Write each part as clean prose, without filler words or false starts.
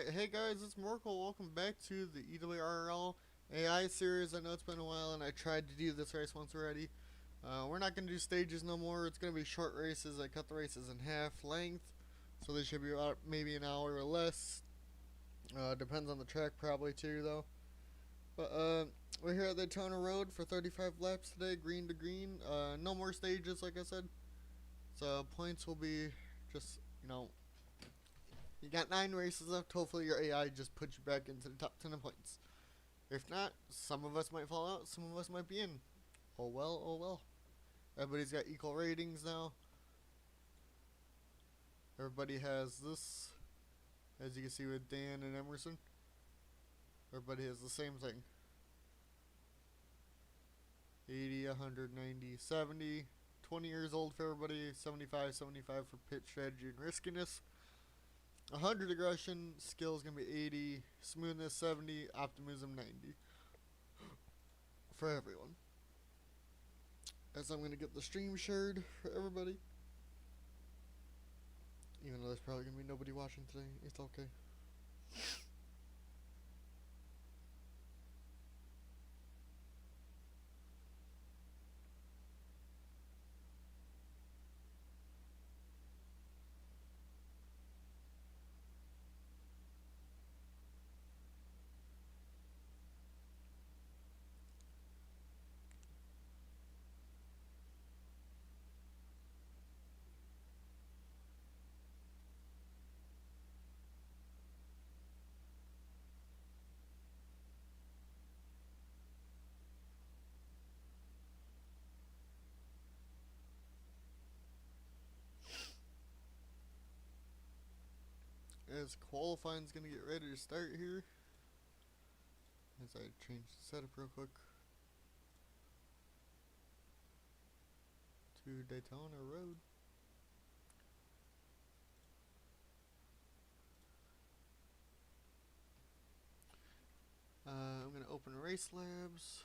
Alright, hey guys, it's Markel. Welcome back to the EWRL AI series. I know it's been a while and I tried to do this race once already. We're not going to do stages no more. It's going to be short races. I cut the races in half length, so they should be about maybe an hour or less. Depends on the track probably too though. But we're here at the Daytona Road for 35 laps today, green to green. No more stages like I said. So points will be just, you got 9 races left. Hopefully your AI just puts you back into the top 10 of points. If not, some of us might fall out, some of us might be in. Oh well, oh well. Everybody's got equal ratings now. Everybody has this, as you can see with Dan and Emerson. Everybody has the same thing. 80, 190, 70. 20 years old for everybody. 75, 75 for pitch strategy and riskiness. 100 aggression, skill is going to be 80, smoothness 70, optimism 90 for everyone. As I'm going to get the stream shared for everybody. Even though there's probably going to be nobody watching today, it's okay. As qualifying's going to get ready to start here. As I change the setup real quick. To Daytona Road. I'm going to open Race Labs.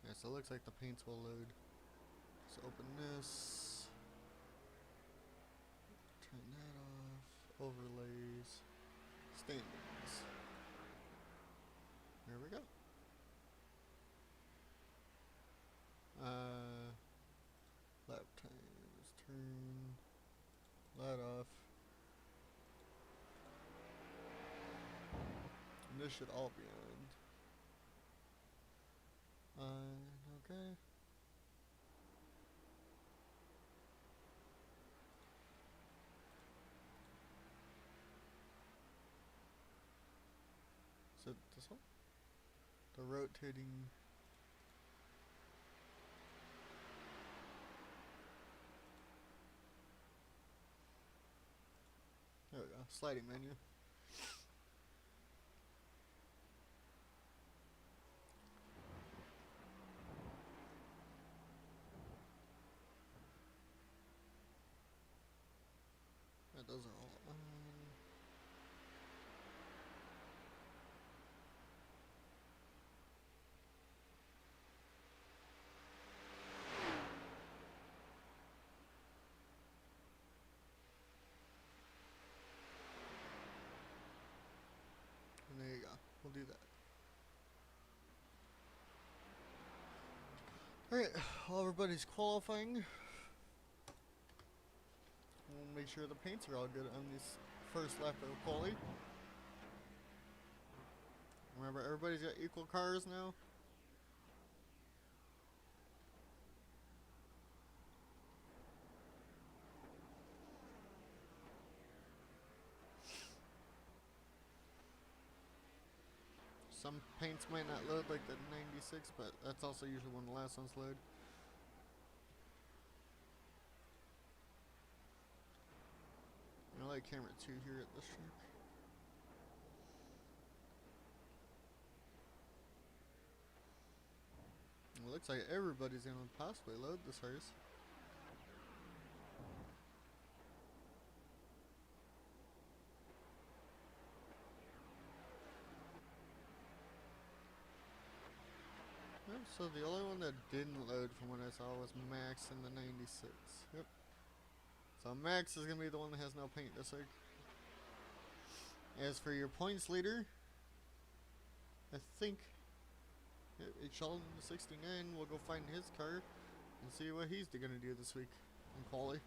Yeah, so it looks like the paints will load. Let's open this. Turn that off. Overlays. Standings. There we go. Lap times. Turn that off. And this should all be on. Okay. Is it this one? The rotating. There we go. Sliding menu. Yeah, those are all on. And there you go. We'll do that. Alright, while everybody's qualifying, we'll make sure the paints are all good on this first lap of quali. Remember, everybody's got equal cars now. Some paints might not load like the 96, but that's also usually when the last ones load. I like camera 2 here at this track. It looks like everybody's gonna possibly load this race. So the only one that didn't load from what I saw was Max in the 96. Yep. So Max is going to be the one that has no paint this week. As for your points leader, I think it's Sheldon 69. We'll go find his car and see what he's going to do this week in quali.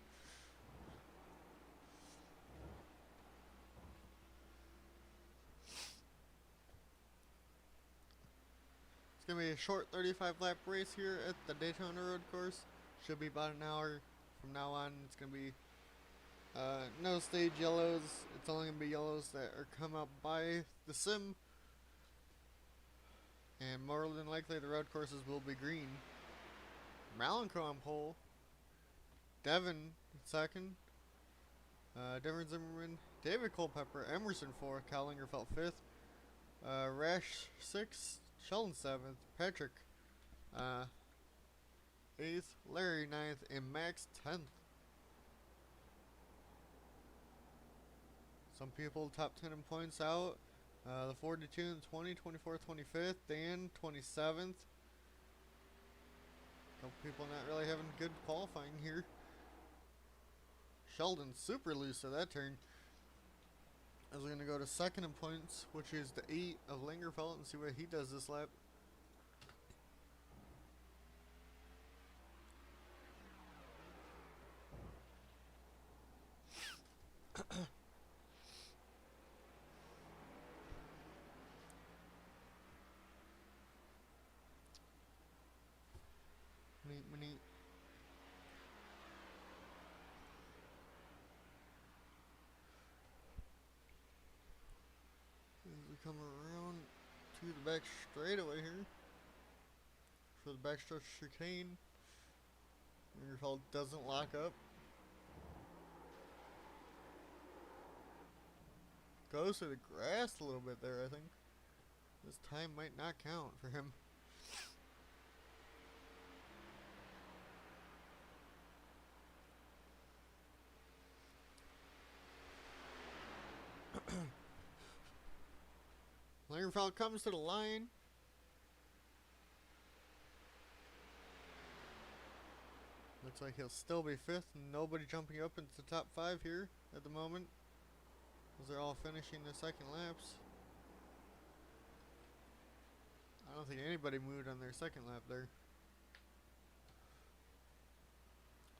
It's going to be a short 35 lap race here at the Daytona Road Course. Should be about an hour from now on. It's going to be no stage yellows. It's only going to be yellows that are come up by the sim. And more than likely the road courses will be green. Malenko on pole. Devin second. Devin Zimmerman. David Culpepper. Emerson 4th. Kyle Lingerfelt 5th. Rash 6th. Sheldon 7th. Patrick 8th. Larry 9th. And Max 10th. Some people top 10 in points out. The 42 and 20, 24, 25th. Dan 27th. Couple people not really having good qualifying here. Sheldon super loose at that turn. I was going to go to second in points, which is the 8 of Lingerfelt, and see what he does this lap. Neat. As we come around to the back straightaway here for the backstroke chicane, Lingerfelt doesn't lock up. Goes to the grass a little bit there, I think. This time might not count for him. Lingerfelt comes to the line. Looks like he'll still be 5th. Nobody jumping up into the top 5 here at the moment, as they're all finishing their second laps. I don't think anybody moved on their second lap there.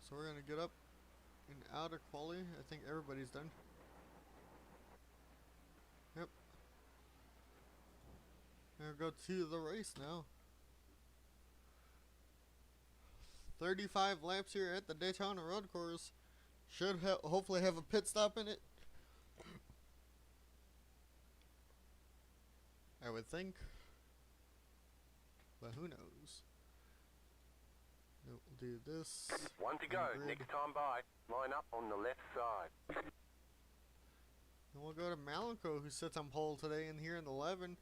So we're going to get up and out of quali. I think everybody's done. Yep. We'll go to the race now. 35 laps here at the Daytona Road Course. Should hopefully have a pit stop in it, I would think. But who knows? We'll do this. One to go. Next time by. Line up on the left side. And we'll go to Malenko, who sits on pole today and here in the 11.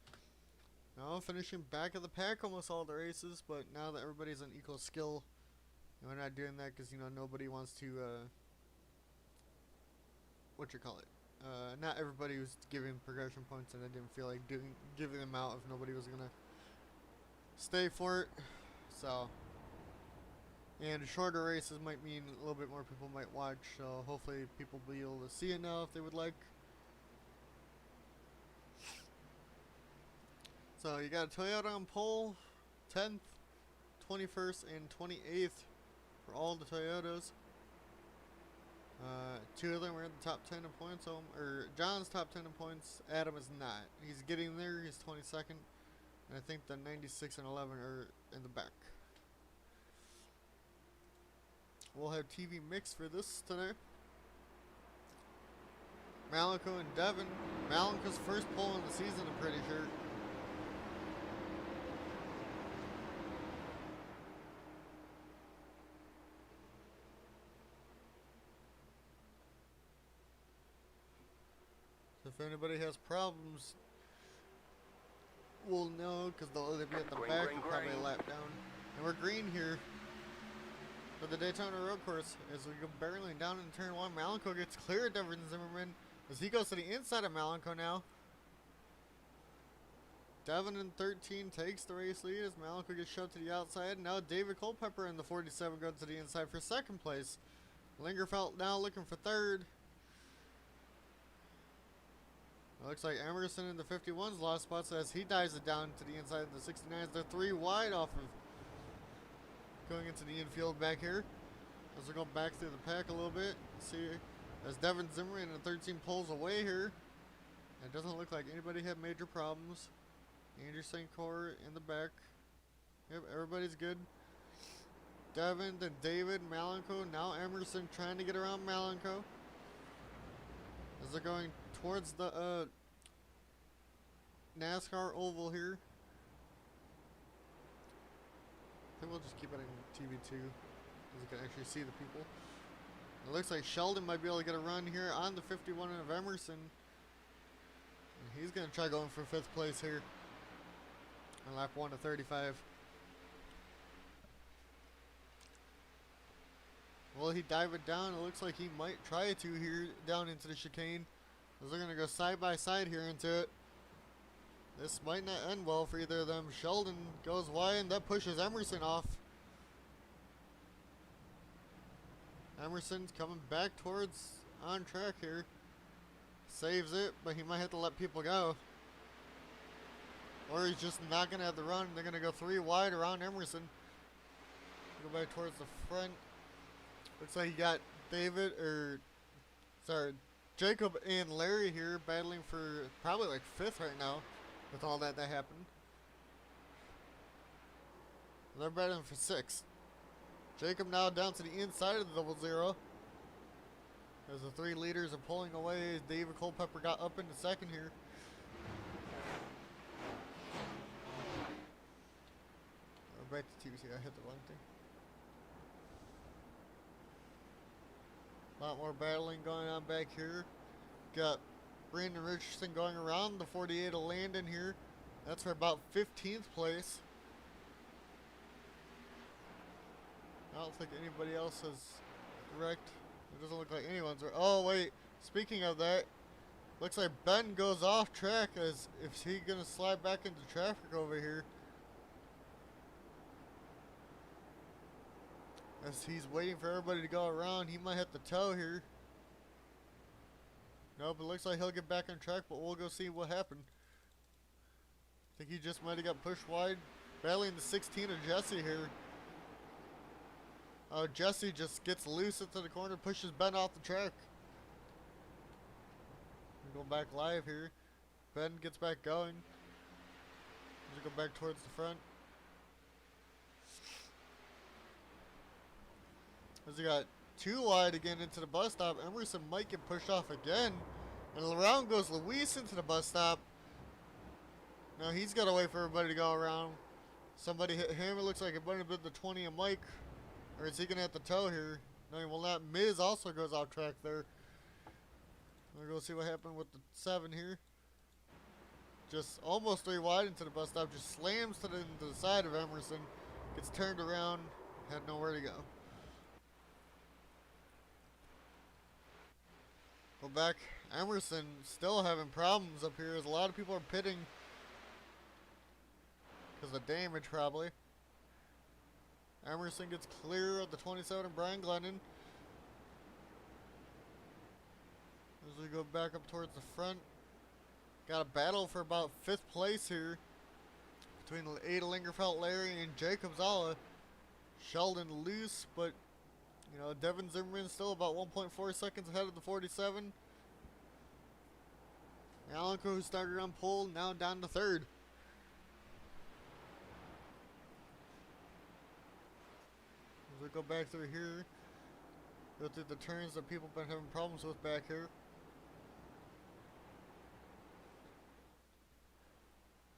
Now finishing back of the pack almost all the races, but now that everybody's on equal skill, we're not doing that because, you know, nobody wants to, not everybody was giving progression points, and I didn't feel like giving them out if nobody was gonna stay for it. So, and shorter races might mean a little bit more people might watch, so hopefully people will be able to see it now if they would like. So you got a Toyota on pole, 10th, 21st, and 28th for all the Toyotas. 2 of them are in the top 10 in points. Or John's top 10 in points. Adam is not. He's getting there. He's 22nd. And I think the 96 and 11 are in the back. We'll have TV mix for this today. Malenko and Devin. Malenko's first pole in the season, I'm pretty sure. If anybody has problems, we'll know, because they'll either be at the back or probably a lap down. And we're green here for the Daytona Road Course as we go barreling down in turn 1. Malenko gets clear of Devin Zimmerman as he goes to the inside of Malenko now. Devin in 13 takes the race lead as Malenko gets shoved to the outside. Now David Culpepper in the 47 goes to the inside for second place. Lingerfelt now looking for third. It looks like Emerson in the 51's lost spots as he dives it down to the inside of the 69s. They're 3 wide off of going into the infield back here. As we go back through the pack a little bit. See, as Devin Zimmerman in the 13 pulls away here. It doesn't look like anybody had major problems. Andrew St. Court in the back. Yep, everybody's good. Devin, then David, Malenko. Now Emerson trying to get around Malenko. As they're going towards the NASCAR oval here. I think we'll just keep it in TV2 so we can actually see the people. It looks like Sheldon might be able to get a run here on the 51 of Emerson. And he's going to try going for 5th place here on lap 1 to 35. Will he dive it down? It looks like he might try to here down into the chicane. As they're going to go side by side here into it. This might not end well for either of them. Sheldon goes wide and that pushes Emerson off. Emerson's coming back towards on track here. Saves it, but he might have to let people go. Or he's just not going to have the run. They're going to go 3 wide around Emerson. Go back towards the front. Looks like you got Jacob and Larry here battling for probably like 5th right now with all that happened. They're battling for 6th. Jacob now down to the inside of the 00. As the 3 leaders are pulling away. David Culpepper got up into 2nd here. Back to TBC. I hit the wrong thing. A lot more battling going on back here. Got Brandon Ritchison going around the 48 of Landen here. That's for about 15th place. I don't think anybody else has wrecked. It doesn't look like anyone's wrecked. Oh wait, speaking of that, looks like Ben goes off track. As if he's gonna slide back into traffic over here. As he's waiting for everybody to go around, he might hit the toe here. Nope, it looks like he'll get back on track, but we'll go see what happened. I think he just might have got pushed wide. Battling the 16 of Jesse here. Oh, Jesse just gets loose into the corner, pushes Ben off the track. We go back live here. Ben gets back going. Let's go back towards the front. As he got 2 wide again into the bus stop, Emerson might get pushed off again. And around goes Luis into the bus stop. Now he's got to wait for everybody to go around. Somebody hit him. It looks like it might have been the 20 of Mike. Or is he going to have to tow here? No, he will not. Miz also goes off track there. We'll go see what happened with the 7 here. Just almost 3 wide into the bus stop. Just slams into the side of Emerson. Gets turned around. Had nowhere to go. Go back. Emerson still having problems up here as a lot of people are pitting because of damage probably. Emerson gets clear of the 27 of Brian Glennon. As we go back up towards the front. Got a battle for about 5th place here between the 8 of Lingerfelt, Larry, and Jacob Szala. Sheldon loose, but you know, Devin Zimmerman still about 1.4 seconds ahead of the 47. Malenko, who started on pole, now down to 3rd. As we go back through here, go through the turns that people have been having problems with back here.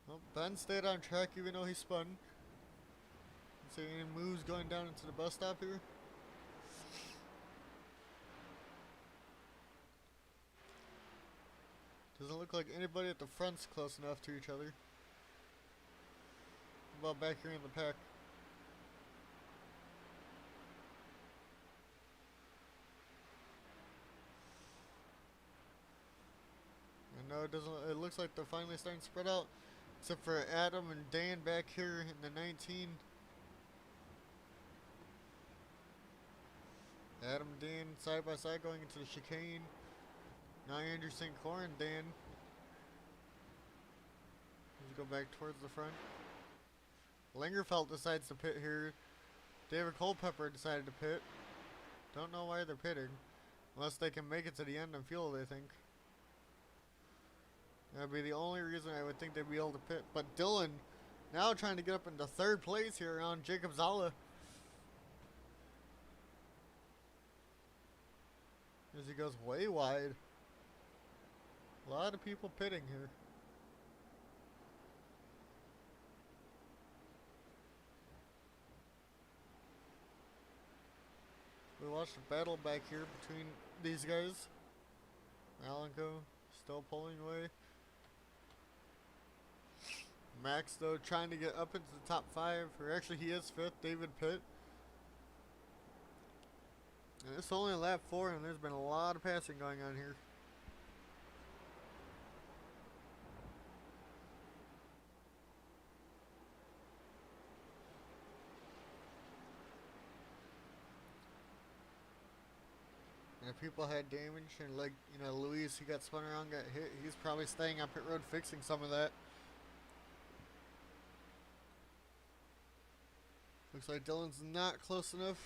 Well, Ben stayed on track even though he spun. See any moves going down into the bus stop here? Doesn't look like anybody at the front's close enough to each other. What about back here in the pack? And no, it doesn't. It looks like they're finally starting to spread out, except for Adam and Dan back here in the 19. Adam and Dan side by side going into the chicane. Now Andrew St. Clair and Dan. Let's go back towards the front. Lingerfelt decides to pit here. David Culpepper decided to pit. Don't know why they're pitting. Unless they can make it to the end and fuel, they think. That'd be the only reason I would think they'd be able to pit. But Dylan now trying to get up into 3rd place here on Jacob Szala. As he goes way wide. A lot of people pitting here. We watched the battle back here between these guys. Malenko still pulling away. Max though trying to get up into the top 5, or actually he is 5th, David Pitt. And it's only lap 4 and there's been a lot of passing going on here. And if people had damage and like, you know, Luis, he got spun around, got hit, he's probably staying on pit road fixing some of that. Looks like Dylan's not close enough.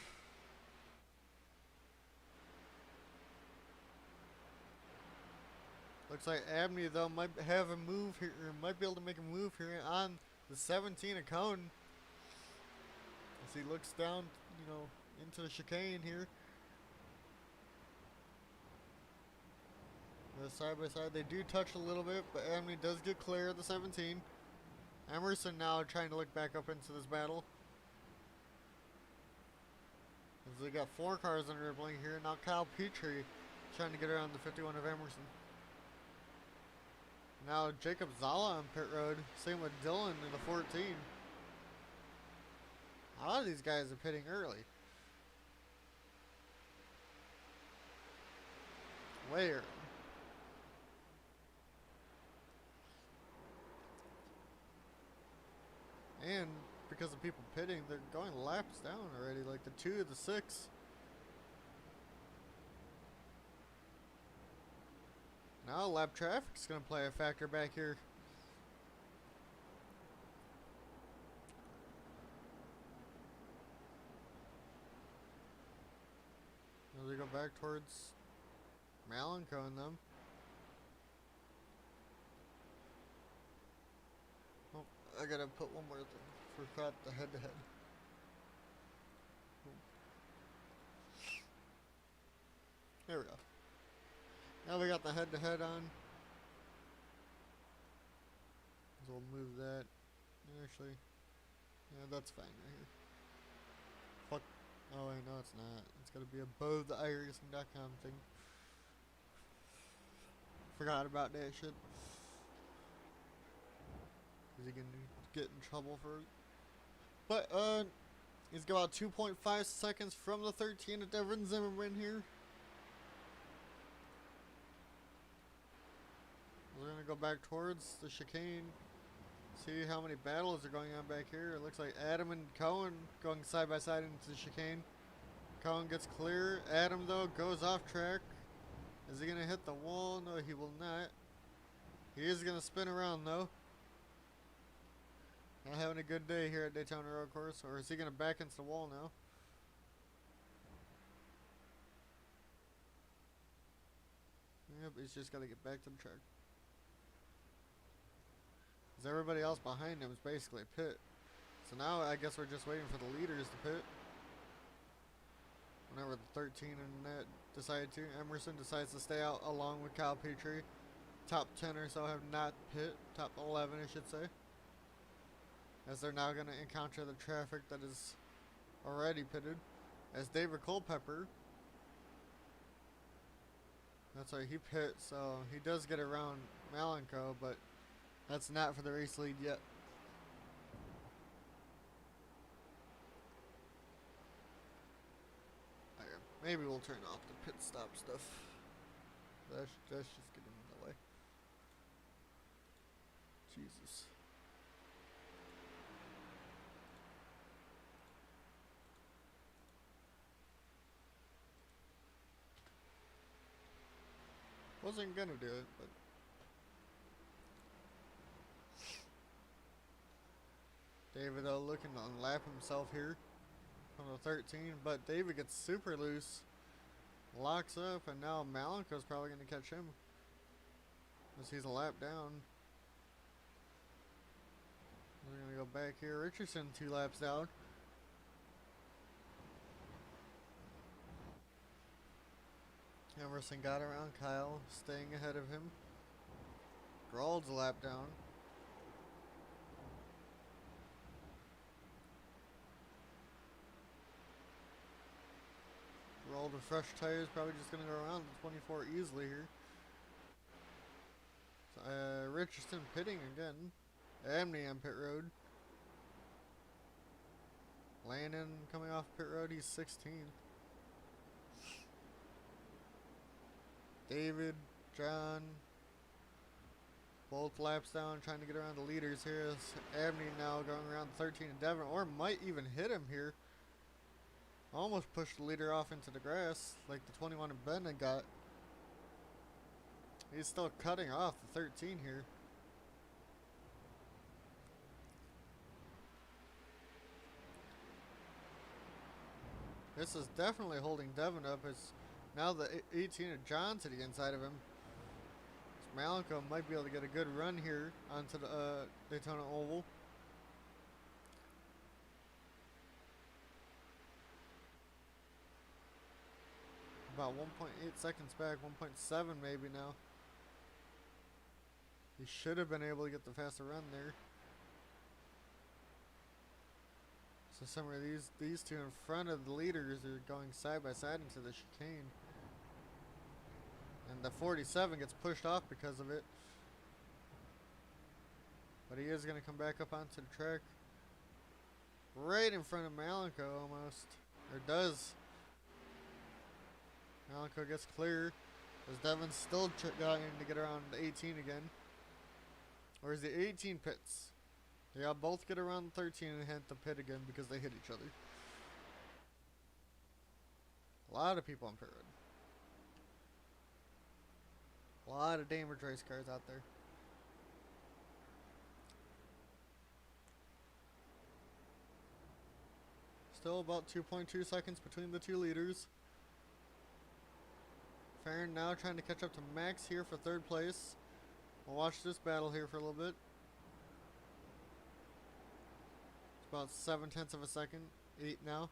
Looks like Abney though might have a move here, or might be able to make a move here on the 17 of Cone. As he looks down, you know, into the chicane here. Side by side, they do touch a little bit, but Abney does get clear of the 17. Emerson now trying to look back up into this battle. As they got 4 cars under dribbling here. Now Kyle Petrie trying to get around the 51 of Emerson. Now Jacob Szala on pit road. Same with Dylan in the 14. A lot of these guys are pitting early. Way early. And because of people pitting, they're going laps down already, like the 2 to the 6. Now lap traffic's going to play a factor back here. As we go back towards Malenko and them. Oh, I gotta put one more thing. Forgot the head-to-head. There we go. Now we got the head-to-head on. So we'll move that. Actually, yeah, that's fine right here. Fuck. Oh wait, no it's not. It's gotta be above the iRacing.com thing. Forgot about that shit. Is he gonna get in trouble for it? But he's got about 2.5 seconds from the 13 at Devin Zimmerman here. We're gonna go back towards the chicane. See how many battles are going on back here. It looks like Adam and Cohen going side by side into the chicane. Cohen gets clear. Adam though goes off track. Is he gonna hit the wall? No, he will not. He is gonna spin around though. Not having a good day here at Daytona Road Course, or is he gonna back into the wall now? Yep, he's just gotta get back to the track. Because everybody else behind him is basically pit. So now I guess we're just waiting for the leaders to pit. Whenever the 13 and that decide to. Emerson decides to stay out along with Kyle Petrie. Top 10 or so have not pit. Top 11 I should say. As they're now going to encounter the traffic that is already pitted. As David Culpepper. That's why he pits, so he does get around Malenko, but that's not for the race lead yet. Okay, maybe we'll turn off the pit stop stuff. That's just getting in the way. Jesus. Wasn't gonna do it, but David looking to unlap himself here from the 13, but David gets super loose, locks up, and now Malenko's probably gonna catch him as he's a lap down. We're gonna go back here. Ritchison 2 laps down. Emerson got around Kyle, staying ahead of him. Gerald's a lap down. Gerald with fresh tires, probably just gonna go around the 24 easily here. Ritchison pitting again. Abney on pit road. Landen coming off pit road, he's 16th. David, Jon, both laps down, trying to get around the leaders here. Abney now going around 13 and Devon, or might even hit him here. Almost pushed the leader off into the grass, like the 21 and Ben had got. He's still cutting off the 13 here. This is definitely holding Devon up, as now the 18 of Jon to the inside of him. So Malenko might be able to get a good run here onto the Daytona Oval. About 1.8 seconds back, 1.7 maybe now. He should have been able to get the faster run there. So some of these two in front of the leaders are going side by side into the chicane. And the 47 gets pushed off because of it. But he is going to come back up onto the track. Right in front of Malenko almost. Or does. Malenko gets clear. As Devon's still trying to get around the 18 again. Or is the 18 pits? Yeah, both get around the 13 and hit the pit again because they hit each other. A lot of people on pit road. A lot of damaged race cars out there. Still about 2.2 seconds between the two leaders. Faron now trying to catch up to Max here for 3rd place. We'll watch this battle here for a little bit. It's about 7/10 of a second. 8 now.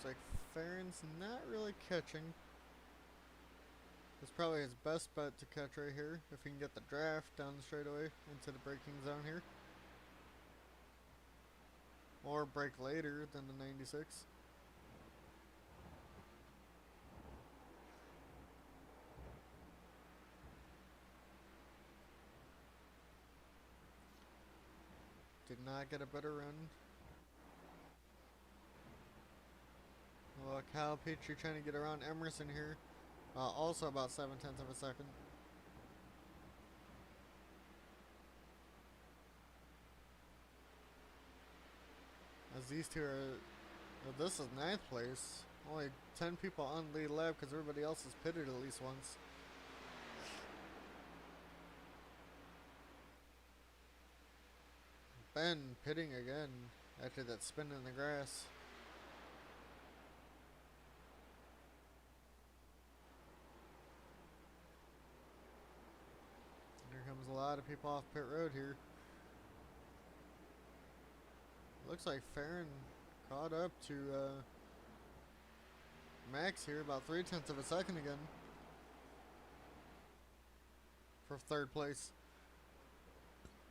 Looks like Faron's not really catching. It's probably his best bet to catch right here, if he can get the draft down the straightaway into the braking zone here. Or brake later than the 96. Did not get a better run. Well, Kyle Petrie trying to get around Emerson here. Also about 7/10 of a second. As these two are... Well, this is 9th place. Only 10 people on lead lap because everybody else is pitted at least once. Ben pitting again after that spin in the grass. Here comes a lot of people off pit road here. Looks like Faron caught up to max here, about 3/10 of a second again for third place.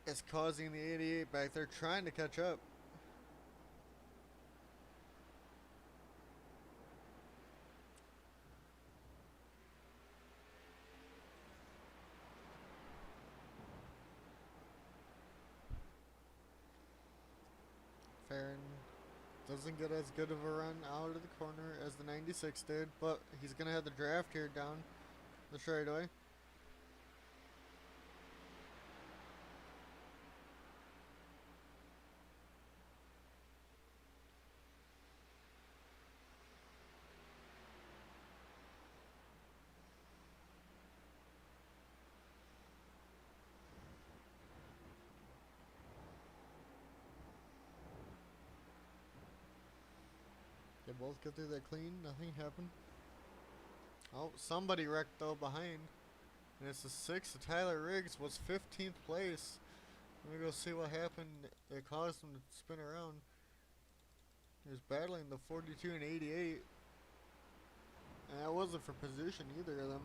It's causing the 88 back there trying to catch up. Faron doesn't get as good of a run out of the corner as the 96 did, but he's going to have the draft here down the straightaway. They both get through that clean. Nothing happened. Oh, somebody wrecked though behind. And it's the 6th. Tyler Riggs was 15th place. Let me go see what happened. It caused him to spin around. He was battling the 42 and 88. And that wasn't for position, either of them.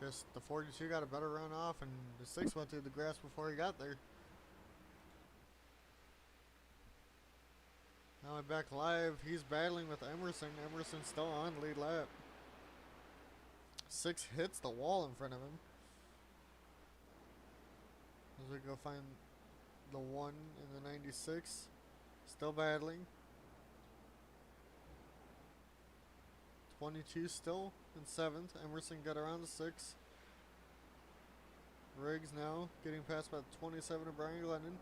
Just the 42 got a better run off, and the 6 went through the grass before he got there. Now I'm back live. He's battling with Emerson. Emerson's still on lead lap. 6 hits the wall in front of him. As we go find the 1 in the 96. Still battling. 22 still in 7th. Emerson got around the 6. Riggs now getting past about 27 of Brian Glennon.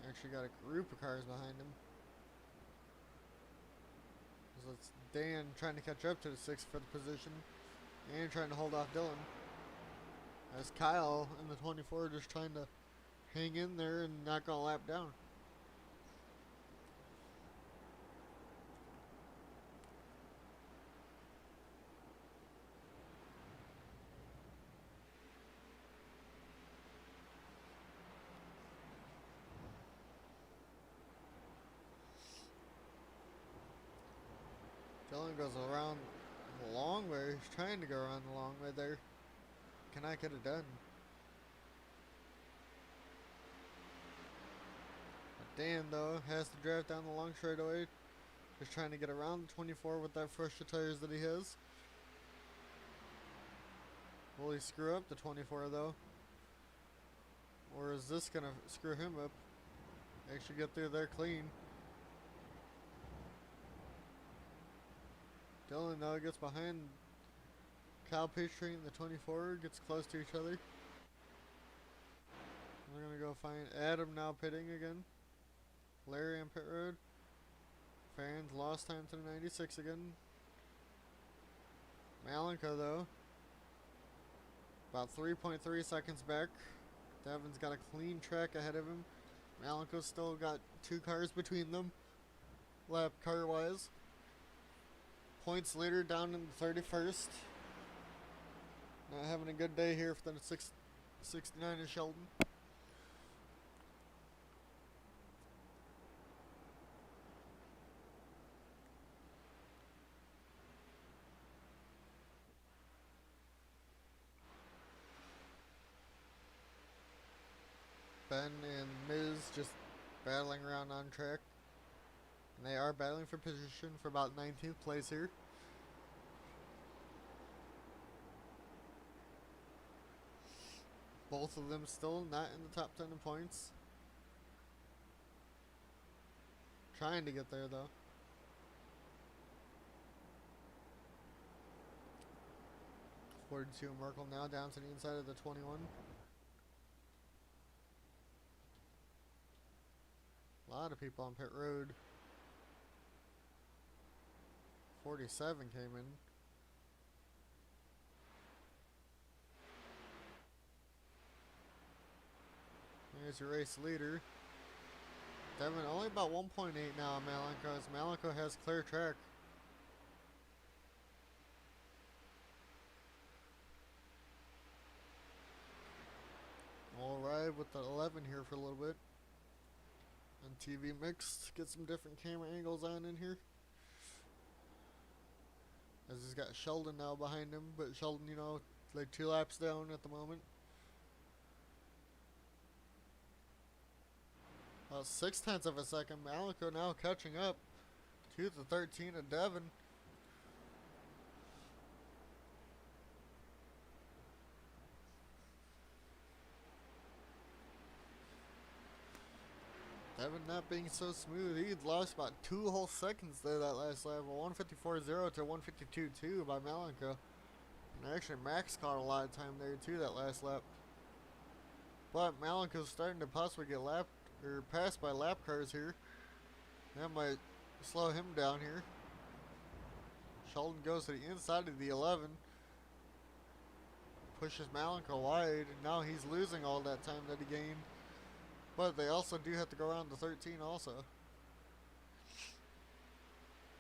Actually got a group of cars behind him. So it's Dan trying to catch up to the 6 for the position and trying to hold off Dylan. As Kyle in the 24 just trying to hang in there and not go a lap down. Dylan goes around the long way. He's trying to go around the long way there. Cannot get it done. But Dan, though, has to drive down the long straightaway. Just trying to get around the 24 with that fresher tires that he has. Will he screw up the 24, though? Or is this going to screw him up? Actually get through there clean. Dylan now gets behind Kyle Petrie in the 24, gets close to each other. We're going to go find Adam now pitting again. Larry on pit road. Fans lost time to the 96 again. Malenko though, about 3.3 seconds back. Devin's got a clean track ahead of him. Malenko's still got 2 cars between them, lap car wise. Points leader down in the 31st. Not having a good day here for the 69 of Sheldon. Ben and Miz just battling around on track. And they are battling for position for about 19th place here. Both of them still not in the top 10 in points. Trying to get there though. and Markel now down to the inside of the 21. A lot of people on pit road. 47 came in. Here's your race leader. Devin only about 1.8 now on Malenko, as Malenko has clear track. We'll ride with the 11 here for a little bit. On TV mixed, get some different camera angles on in here. As he's got Sheldon now behind him, but Sheldon, you know, like 2 laps down at the moment. About 0.6 of a second. Malenko now catching up to the 13 of Devin. Devin not being so smooth. He lost about 2 whole seconds there that last lap. 154.0 to 152.2 by Malenko. And actually Max caught a lot of time there too that last lap. But Malenko's starting to possibly get lapped or passed by lap cars here. That might slow him down here. Sheldon goes to the inside of the 11. Pushes Malenko wide. And now he's losing all that time that he gained. But they also do have to go around the 13 also.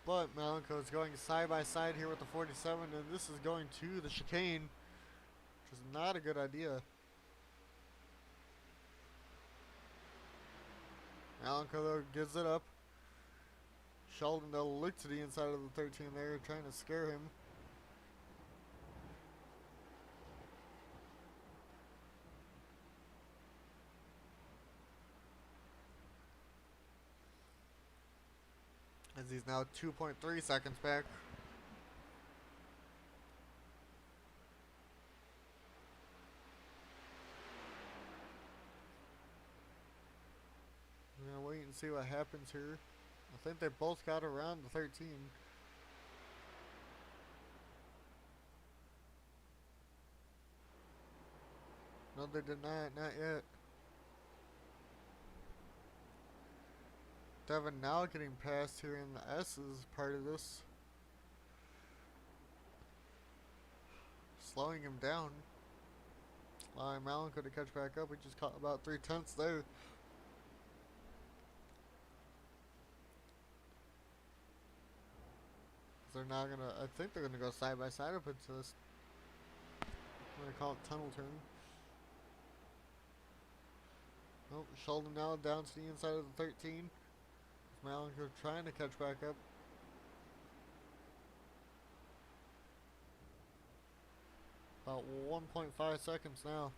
But Malenko is going side by side here with the 47, and this is going to the chicane, which is not a good idea. Malenko though gives it up. Sheldon though look to the inside of the 13 there, trying to scare him. As he's now 2.3 seconds back. We're gonna wait and see what happens here. I think they both got around the 13. No, they did not yet. Devin now getting passed here in the S's part of this. Slowing him down. Allowing Malenko to catch back up. We just caught about 0.3 there. They're not gonna, I think they're gonna go side by side up into this. I'm gonna call it tunnel turn. Oh, Sheldon now down to the inside of the 13. Malenko trying to catch back up. About 1.5 seconds now.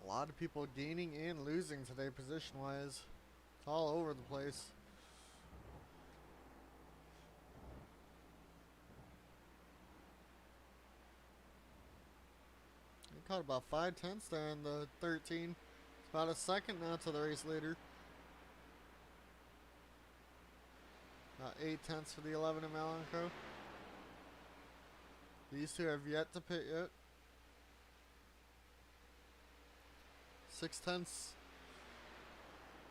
A lot of people gaining and losing today position wise. It's all over the place. He caught about 0.5 there in the 13. It's about a second now to the race leader. About 0.8 for the 11 in Malenko. These two have yet to pit yet. 0.6.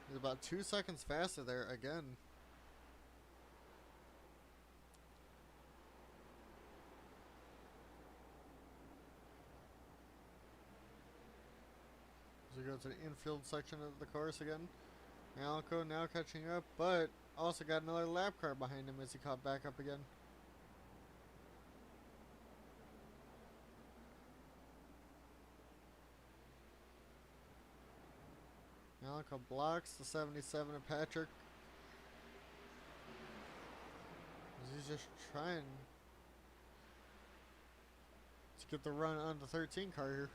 He's about 2 seconds faster there again. As we go to the infield section of the course again. Malenko now catching up, but also got another lap car behind him as he caught back up again. Malenko blocks the 77 of Patrick. He's just trying to get the run on the 13 car here.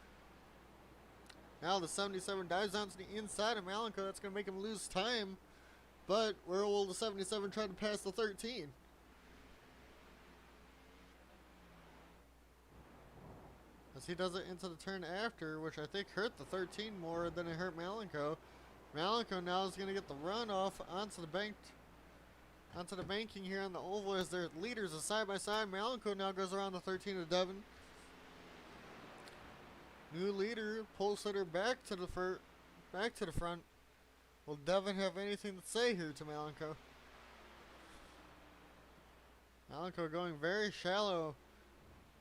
Now the 77 dives down to the inside of Malenko. That's going to make him lose time. But where will the 77 try to pass the 13? As he does it into the turn after, which I think hurt the 13 more than it hurt Malenko. Malenko now is going to get the run off onto the banking here on the oval as their leaders are side by side. Malenko now goes around the 13 of Devin. New leader, pole sitter back to the front. Will Devin have anything to say here to Malenko? Malenko going very shallow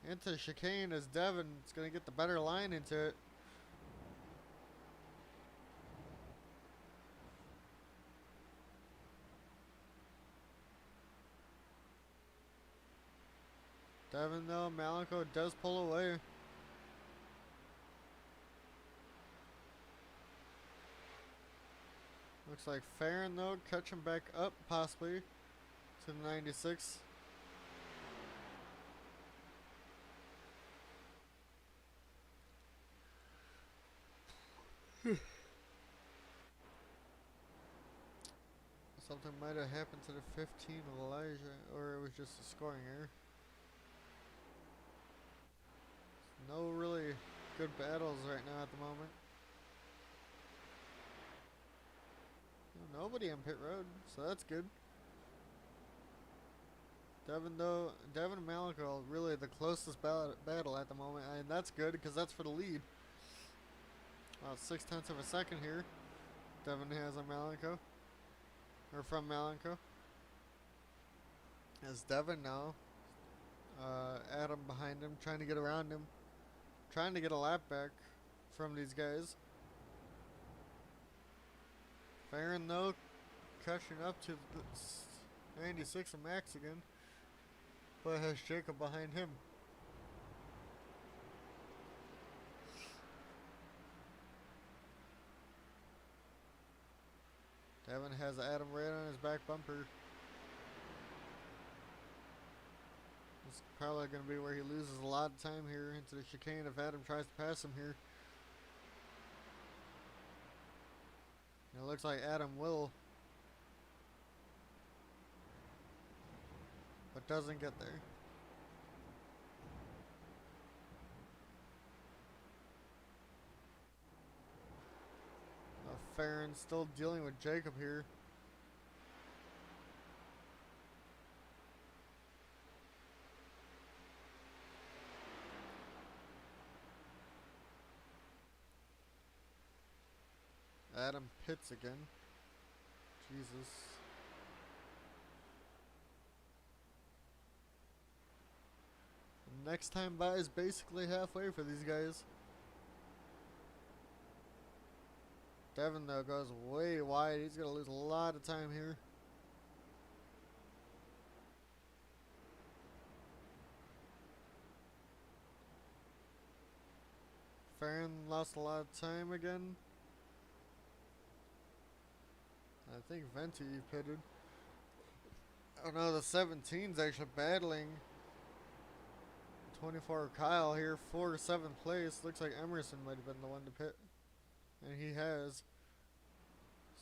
into the chicane as Devin is going to get the better line into it. Devin though, Malenko does pull away. Looks like Faron though catching back up possibly to the 96. Something might have happened to the 15 of Elijah, or it was just a scoring error. No really good battles right now at the moment. Nobody on pit road, so that's good. Devin and Malenko really the closest battle at the moment, and that's good because that's for the lead. About 0.6 of a second here. Devin has on Malenko, or from Malenko. As Devin now, Adam behind him, trying to get around him, trying to get a lap back from these guys. Faron though, catching up to the 96 of Max again, but has Jacob behind him. Devin has Adam right on his back bumper. This is probably going to be where he loses a lot of time here into the chicane if Adam tries to pass him here. It looks like Adam will, but doesn't get there. Faron still dealing with Jacob here. Adam pits again. Jesus. The next time by is basically halfway for these guys. Devin though goes way wide. He's gonna lose a lot of time here. Faron lost a lot of time again. I think Venti pitted. Oh no, the 17's actually battling. 24 Kyle here for 7th place. Looks like Emerson might have been the one to pit. And he has.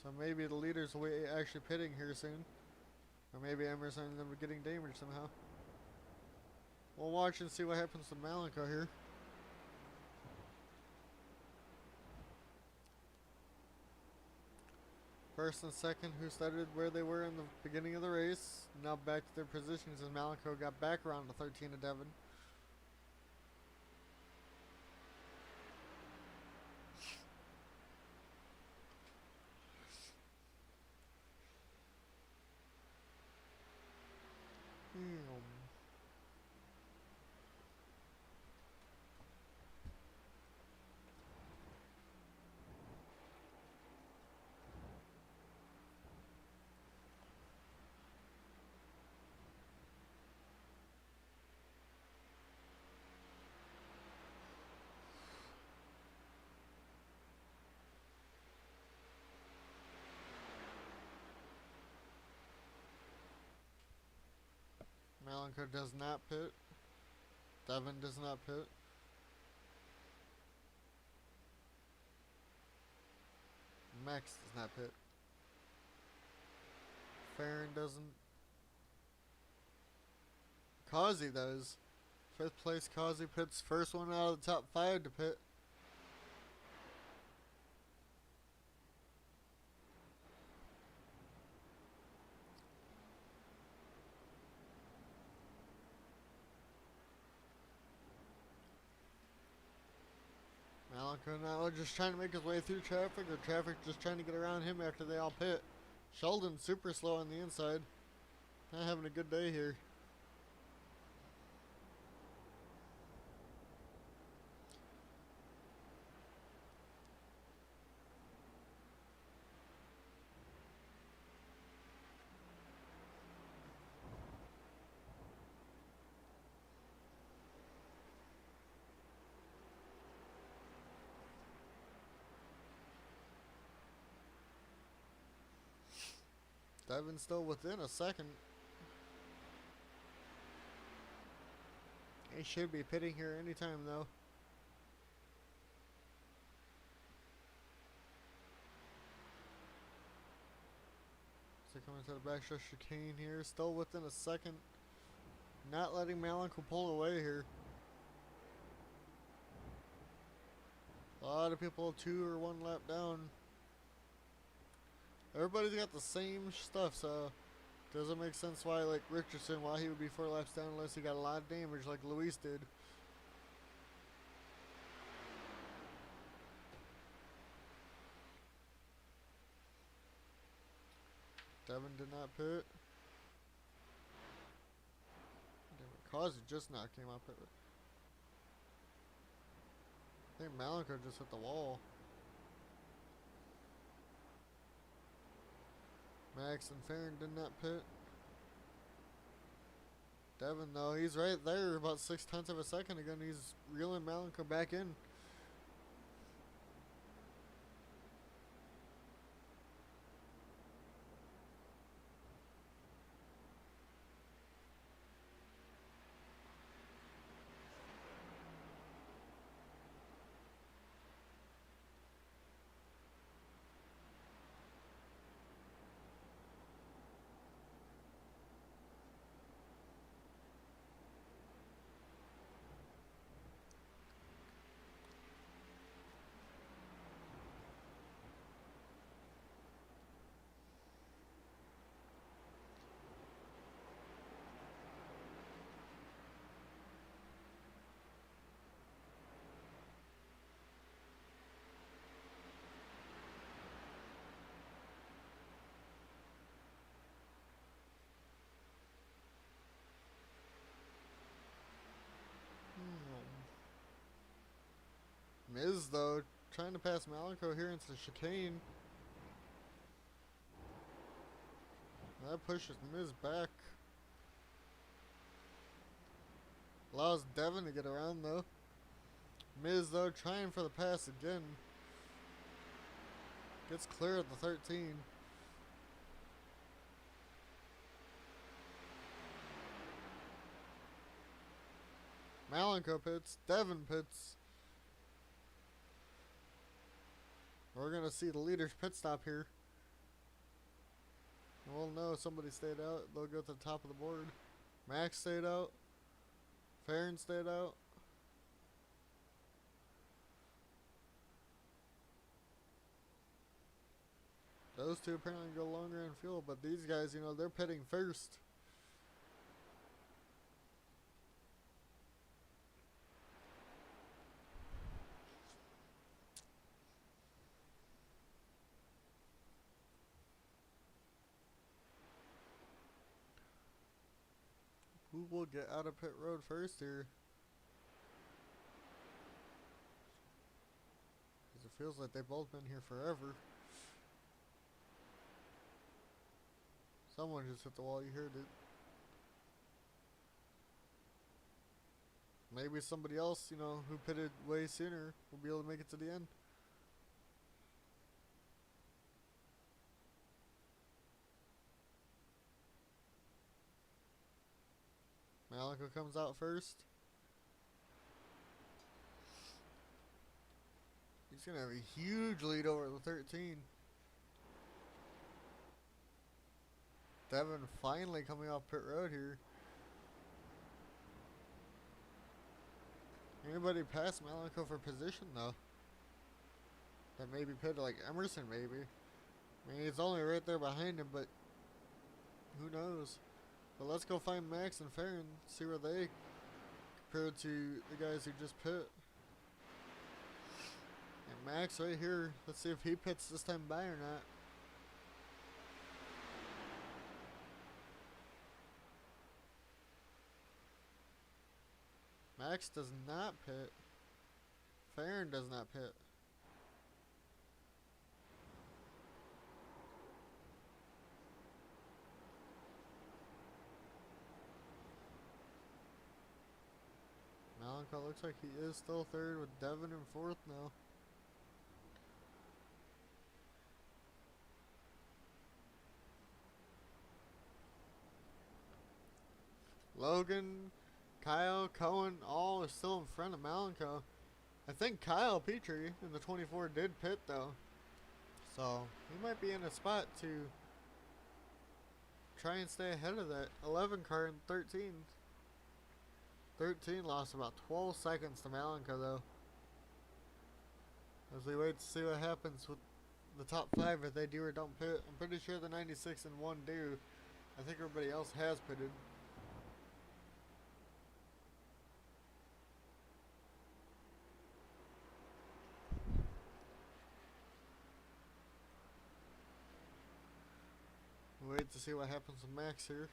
So maybe the leaders will be actually pitting here soon. Or maybe Emerson and them are getting damaged somehow. We'll watch and see what happens to Malenko here. First and second, who started where they were in the beginning of the race. Now back to their positions as Malenko got back around to 13 of Devin. Malenko does not pit. Devin does not pit. Max does not pit. Faron doesn't. Causey does. 5th place Causey pits. First one out of the top 5 to pit. Malenko now just trying to make his way through traffic, or traffic just trying to get around him after they all pit. Sheldon super slow on the inside. Not having a good day here. Devin's still within a second. He should be pitting here anytime though. So coming to the backstretch chicane here, still within a second. Not letting Malenko pull away here. A lot of people 2 or 1 lap down. Everybody's got the same stuff, so doesn't make sense why, like, Ritchison, why he would be 4 laps down unless he got a lot of damage like Luis did. Devin did not pit. Causey just now came up pit. I think Malenko just hit the wall. Max and Faron did not pit. Devin, though, he's right there, about 0.6 of a second again. He's reeling Malenko back in. Miz, though, trying to pass Malenko here into the chicane. That pushes Miz back. Allows Devin to get around, though. Miz, though, trying for the pass again. Gets clear at the 13. Malenko pits. Devin pits. We're going to see the leader's pit stop here. And we'll know somebody stayed out. They'll go to the top of the board. Max stayed out. Faron stayed out. Those two apparently go longer in fuel, but these guys, you know, they're pitting first. Who will get out of pit road first here? Because it feels like they've both been here forever. Someone just hit the wall, you heard it. Maybe somebody else, you know, who pitted way sooner will be able to make it to the end. Malenko comes out first. He's going to have a huge lead over the 13. Devin finally coming off pit road here. Anybody past Malenko for position, though? That maybe pitted, like Emerson, maybe. I mean, he's only right there behind him, but who knows? But let's go find Max and Faron, see where they compare to the guys who just pit. And Max right here. Let's see if he pits this time by or not. Max does not pit. Faron does not pit. Markel looks like he is still third with Devin in fourth now. Logan, Kyle, Cohen, all are still in front of Malenko. I think Kyle Petrie in the 24 did pit though. So he might be in a spot to try and stay ahead of that 11 car in 13. 13 lost about 12 seconds to Malenko though. As we wait to see what happens with the top 5 if they do or don't pit. I'm pretty sure the 96 and 1 do. I think everybody else has pitted. Wait to see what happens with Max here.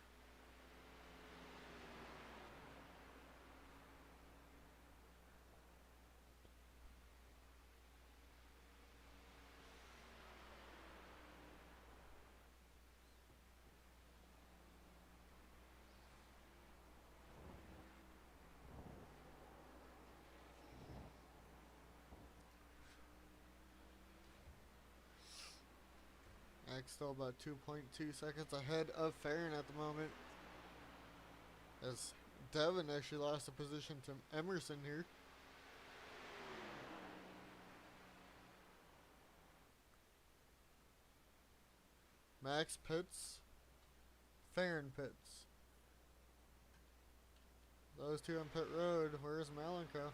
Max still about 2.2 seconds ahead of Faron at the moment. As Devin actually lost a position to Emerson here. Max pits. Faron pits. Those two on pit road. Where's Malenko?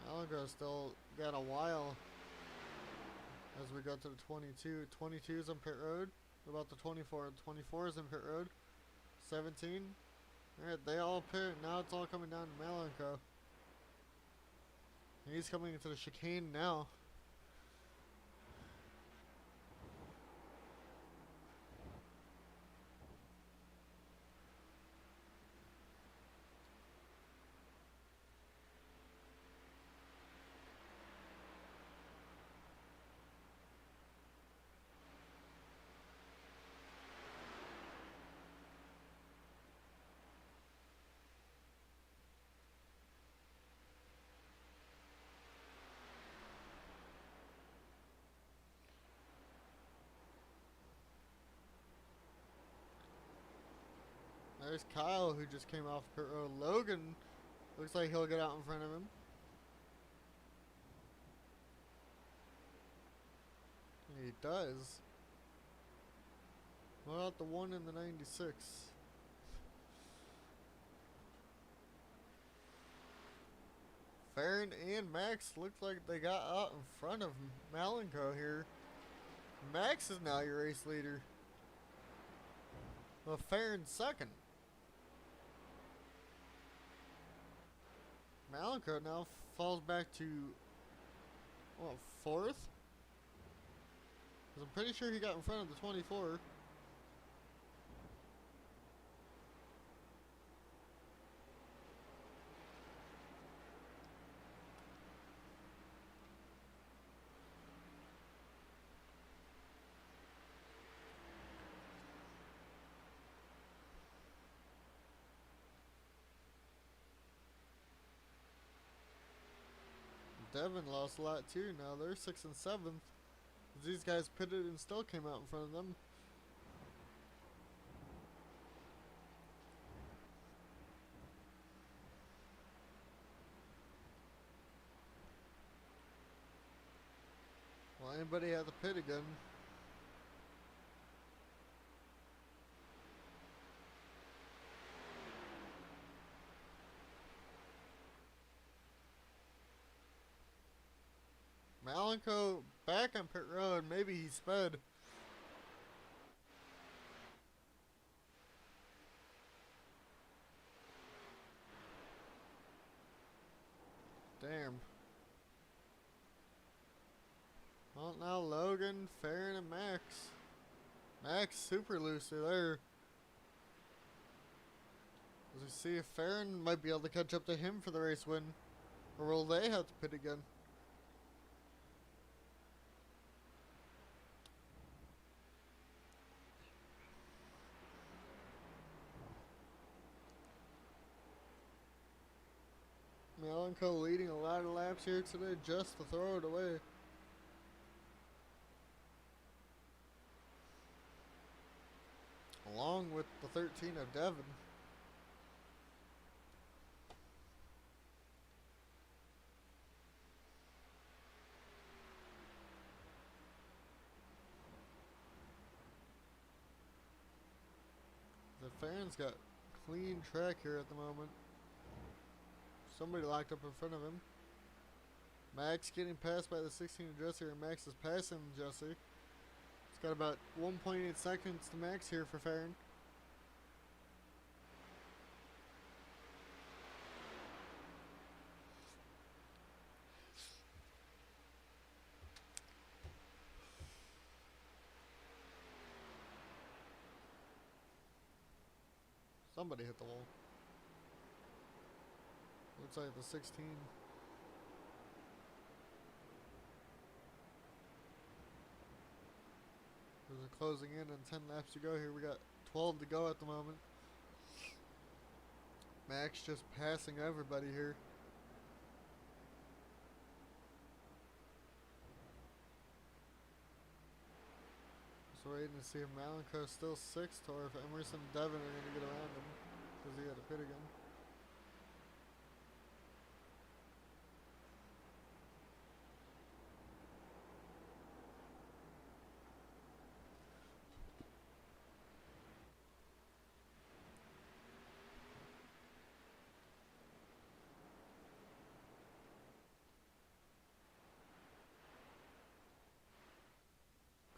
Malenko still got a while as we go to the 22. 22 is on pit road. What about the 24? 24 is in pit road. 17. Alright, they all pit. Now it's all coming down to Malenko. He's coming into the chicane now. There's Kyle who just came off pit road. Logan looks like he'll get out in front of him. He does. What about the one in the 96? Faron and Max looked like they got out in front of Malenko here. Max is now your race leader. Well, Faron's second. Malenko now falls back to, what, fourth? Because I'm pretty sure he got in front of the 24. Devin lost a lot too now. They're 6th and 7th. These guys pitted and still came out in front of them. Well, anybody at the pit again? Malenko back on pit road. Maybe he sped. Well, now Logan, Faron, and Max. Max super loose there. As we see if Faron might be able to catch up to him for the race win. Or will they have to pit again? Malenko leading a lot of laps here today just to throw it away. Along with the 13 of Devon. The Faron's got clean track here at the moment. Somebody locked up in front of him. Max getting passed by the 16 of Jesse, or Max is passing Jesse. It's got about 1.8 seconds to Max here for Faron. Somebody hit the wall. Looks like the 16. There's a closing in and 10 laps to go here. We got 12 to go at the moment. Max just passing everybody here. Just waiting to see if Malenko's still 6th or if Emerson and Devon are going to get around him because he had to pit again.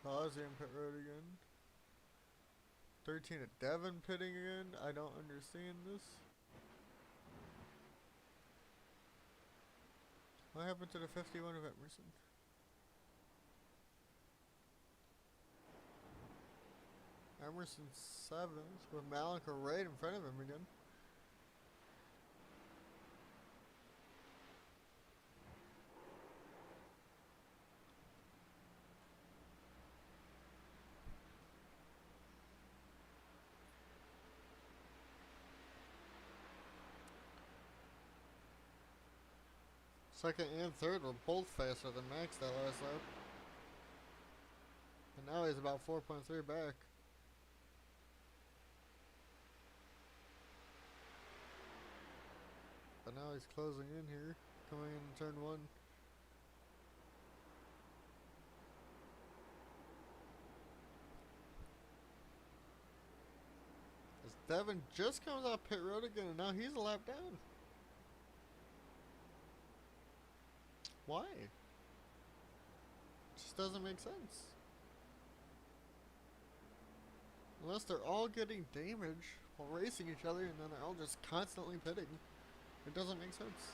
Causey in pit road again. 13 at Devon pitting again. I don't understand this. What happened to the 51 of Emerson? Emerson's 7th with Malenko right in front of him again. Second and third were both faster than Max that last lap. And now he's about 4.3 back. But now he's closing in here, coming in turn 1. As Devon just comes off pit road again, and now he's a lap down. Why? Just doesn't make sense. Unless they're all getting damage while racing each other and then they're all just constantly pitting. It doesn't make sense.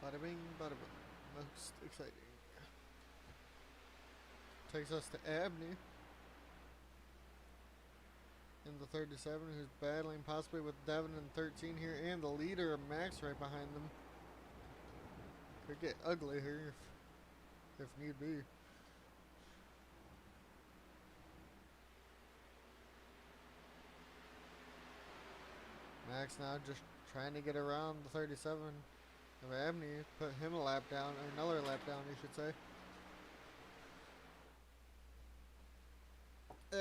Bada bing, bada boom. Most exciting. Takes us to Abney in the 37, who's battling possibly with Devon in 13 here, and the leader of Max right behind them. Could get ugly here if need be. Max now just trying to get around the 37 of Abney, put him a lap down, or another lap down, you should say.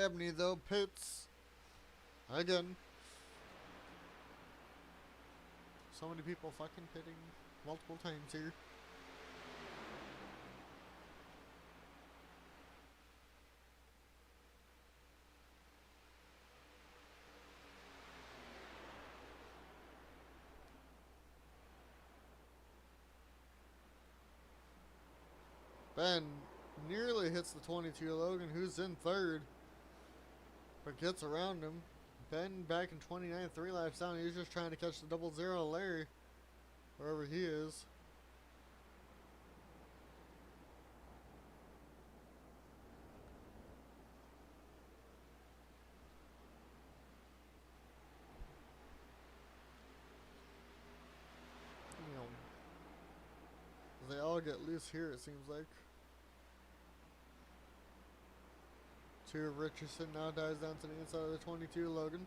Abney, though, pits again. So many people fucking pitting multiple times here. Ben nearly hits the 22 Logan, who's in third, but gets around him. Ben back in 29, 3 laps down. He's just trying to catch the 00 Larry, wherever he is. They all get loose here, it seems like. 2 of Ritchison now dives down to the inside of the 22 Logan.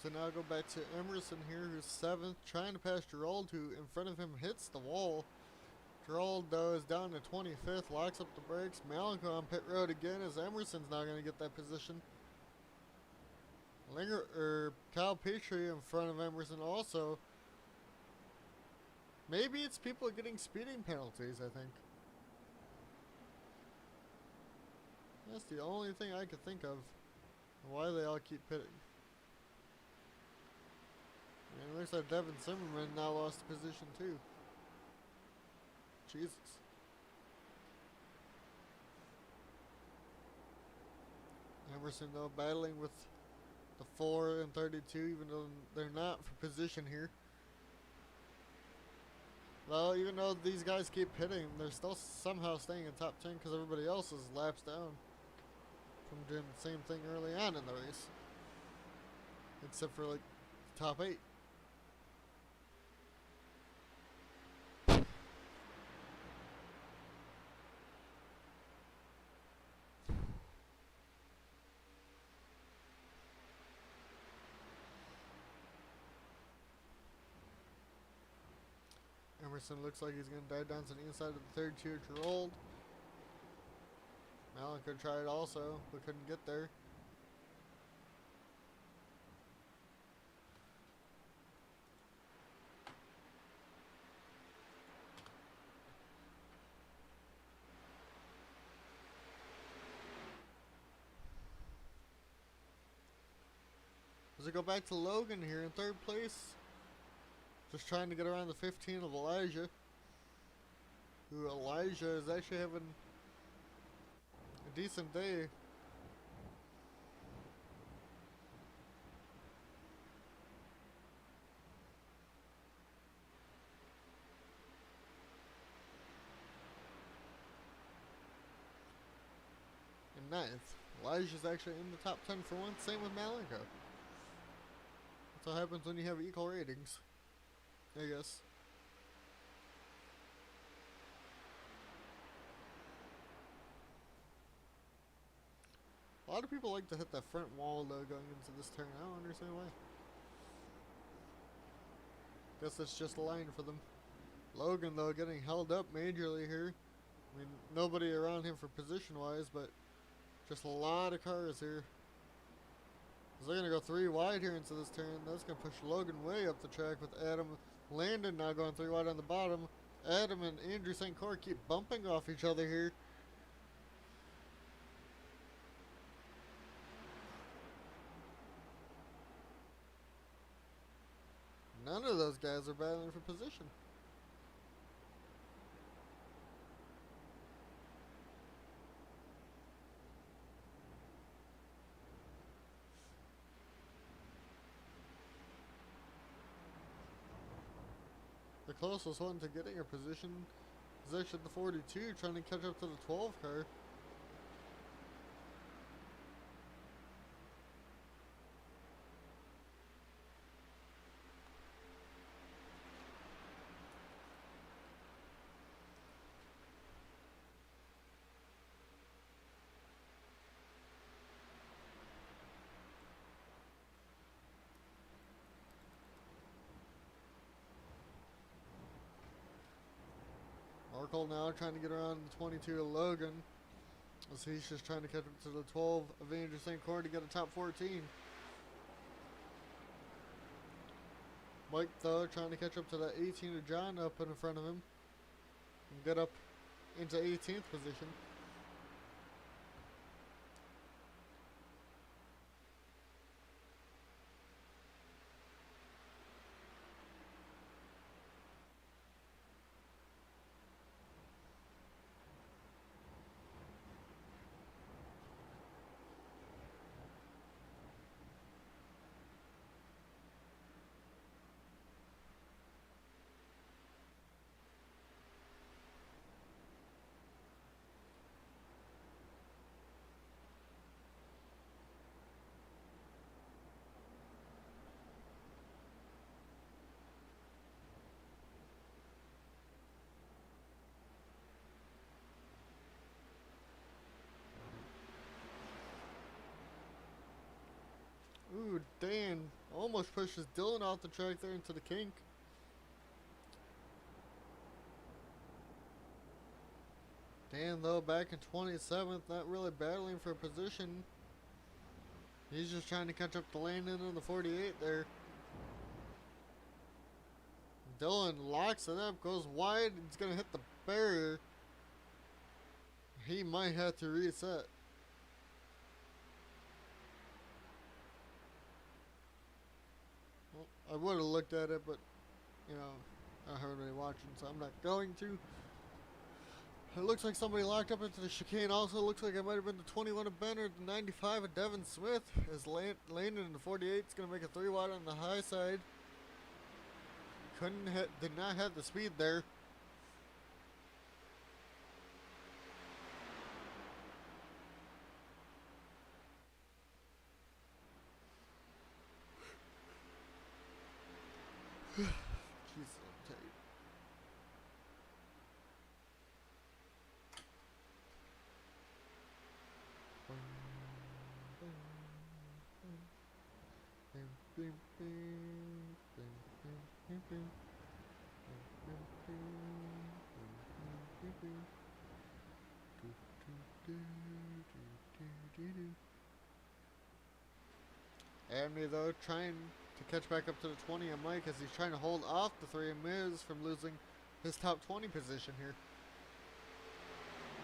So now go back to Emerson here, who's 7th, trying to pass Gerald, who in front of him hits the wall. Gerald, though, is down to 25th, locks up the brakes. Malcolm on pit road again, as Emerson's not going to get that position. Kyle Petrie in front of Emerson also. Maybe it's people getting speeding penalties, I think. That's the only thing I could think of. Why they all keep pitting. And it looks like Devin Zimmerman now lost the position too. Jesus. Emerson though battling with the 4 and 32, even though they're not for position here. Well, even though these guys keep hitting, they're still somehow staying in top 10 because everybody else is laps down from doing the same thing early on in the race. Except for like the top 8. Emerson looks like he's going to dive down to the inside of the 3rd tier Gerald. Malin could try it also, but couldn't get there. As we go back to Logan here in 3rd place. Just trying to get around the 15 of Elijah. Who Elijah is actually having a decent day. In 9th. Elijah's actually in the top 10 for once. Same with Malenko. That's what happens when you have equal ratings, I guess. A lot of people like to hit that front wall though going into this turn. I don't understand why. Guess it's just a line for them. Logan though getting held up majorly here. I mean, nobody around him for position wise, but just a lot of cars here. They're going to go 3 wide here into this turn. That's going to push Logan way up the track with Adam Landen now going 3 wide on the bottom. Adam and Andrew St. Clair keep bumping off each other here. None of those guys are battling for position. The closest one to getting a position is actually the 42, trying to catch up to the 12 car. Markel now trying to get around the 22 of Logan. So he's just trying to catch up to the 12 of Andrew St. Clair to get a top 14. Mike, though, trying to catch up to that 18 of Jon up in front of him. And get up into 18th position. Ooh, Dan almost pushes Dylan off the track there into the kink. Dan, though, back in 27th, not really battling for a position. He's just trying to catch up to Landen in the 48 there. Dylan locks it up, goes wide, he's going to hit the barrier. He might have to reset. I would have looked at it, but, you know, I heard anybody watching, so I'm not going to. It looks like somebody locked up into the chicane. Also, looks like it might have been the 21 of Ben or the 95 of Devin Smith. As Landen in the 48 is going to make a 3 wide on the high side. Did not have the speed there. Jeez, I'm tired. Abney, though, trying to catch back up to the 20 of Mike as he's trying to hold off the 3 of Miz from losing his top 20 position here.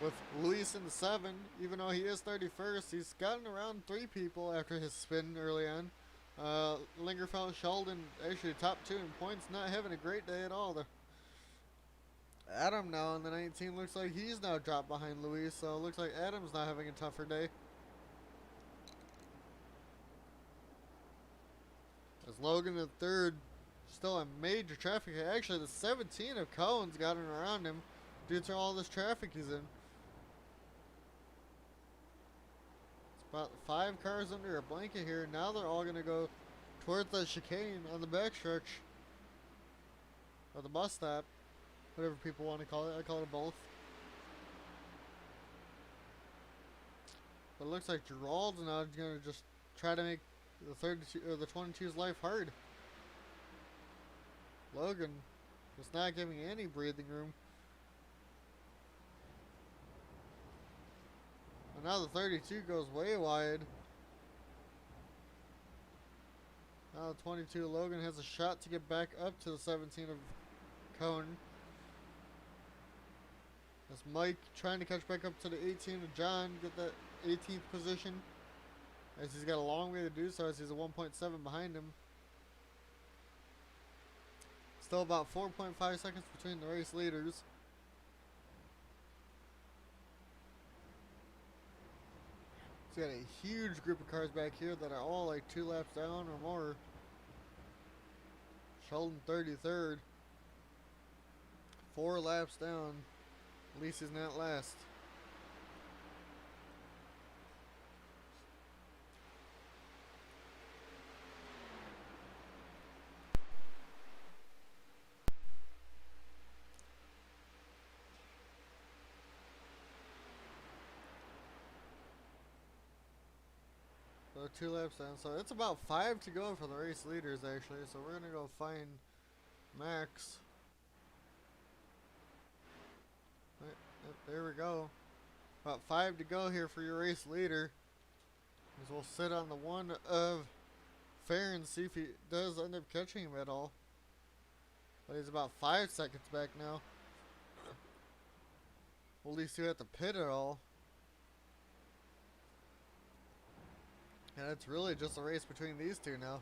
With Luis in the 7, even though he is 31st, he's gotten around 3 people after his spin early on. Lingerfelt, Sheldon, actually top 2 in points, not having a great day at all. Adam now in the 19 looks like he's now dropped behind Luis, so it looks like Adam's not having a tougher day. As Logan the 3rd, still in major traffic. Actually, the 17 of Cohen's gotten around him due to all this traffic he's in. It's about 5 cars under a blanket here. Now they're all going to go towards the chicane on the backstretch. Or the bus stop. Whatever people want to call it. I call it both. But it looks like Gerald's now going to just try to make the 32 or the 22's life hard. Logan just not giving any breathing room. And now the 32 goes way wide. Now the 22 Logan has a shot to get back up to the 17 of Cohen. That's Mike trying to catch back up to the 18 of Jon, get that 18th position. As he's got a long way to do so, as he's a 1.7 behind him. Still about 4.5 seconds between the race leaders. He's got a huge group of cars back here that are all like 2 laps down or more. Sheldon 33rd. 4 laps down. At least he's not last. So 2 laps down. So it's about 5 to go for the race leaders actually. So we're gonna go find Max. Yep, there we go. About 5 to go here for your race leader. As we'll sit on the one of Faron, see if he does end up catching him at all. But he's about 5 seconds back now. Will at least he at the pit at all. And it's really just a race between these two now.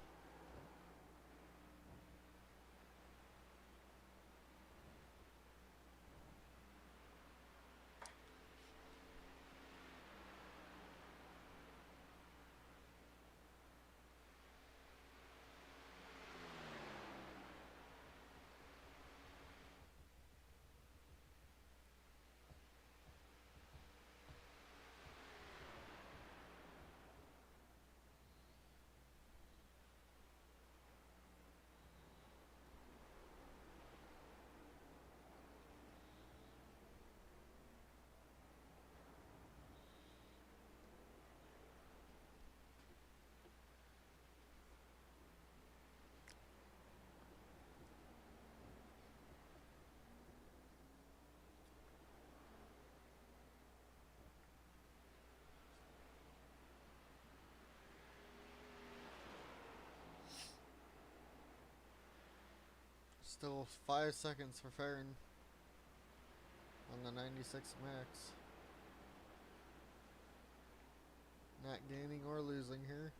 Still 5 seconds for Faron on the 96 max. Not gaining or losing here.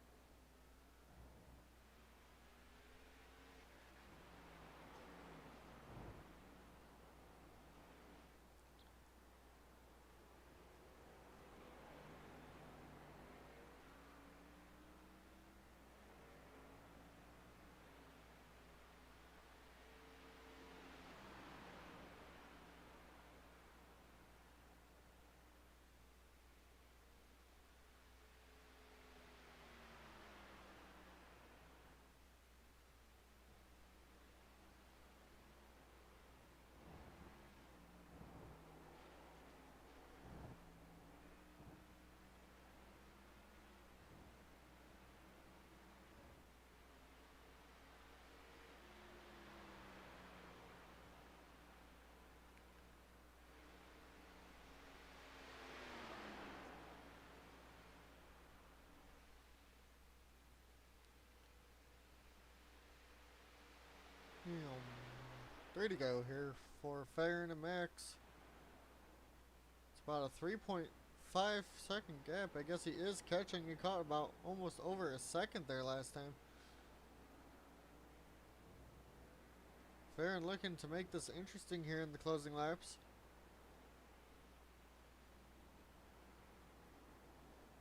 Yeah, 3 to go here for Faron and Max. It's about a 3.5 second gap. I guess he is catching. He caught about almost over a second there last time. Faron looking to make this interesting here in the closing laps.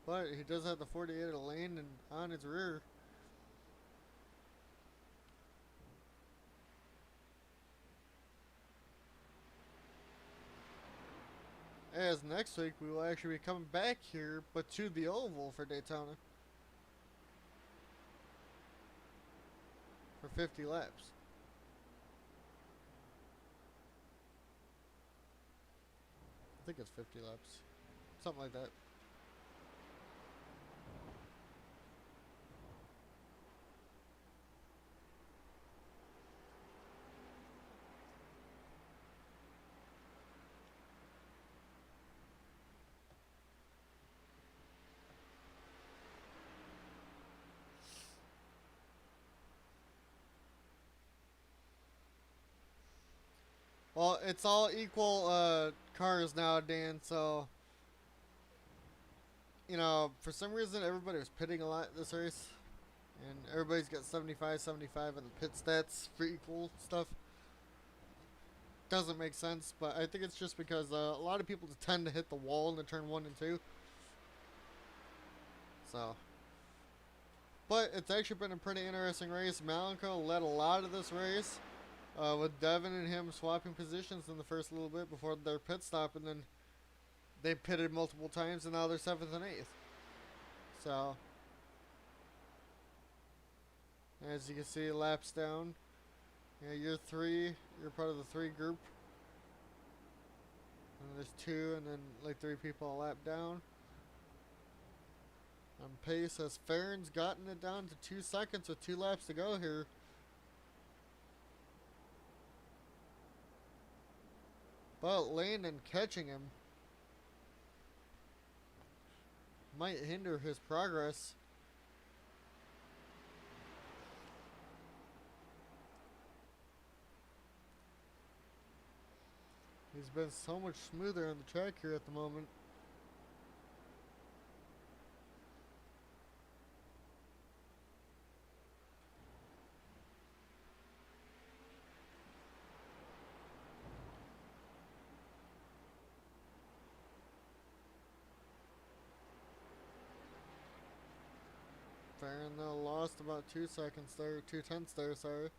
But he does have the 48 of Landen on his rear. As next week we will actually be coming back here, but to the oval for Daytona. For 50 laps. I think it's 50 laps. Something like that. Well, it's all equal cars now, Dan, so, you know, for some reason everybody was pitting a lot this race, and everybody's got 75, 75 in the pit stats for equal stuff. Doesn't make sense, but I think it's just because a lot of people tend to hit the wall in the turn 1 and 2. So, but it's actually been a pretty interesting race. Markel led a lot of this race. With Devin and him swapping positions in the first little bit before their pit stop, and then they pitted multiple times, and now they're 7th and 8th. So, as you can see, laps down. Yeah, you're part of the 3 group. And there's 2, and then like 3 people a lap down. On pace, as Faron's gotten it down to 2 seconds with 2 laps to go here. But Landen catching him might hinder his progress. He's been so much smoother on the track here at the moment. Faron though lost about 2 seconds there, 2/10 there, sorry.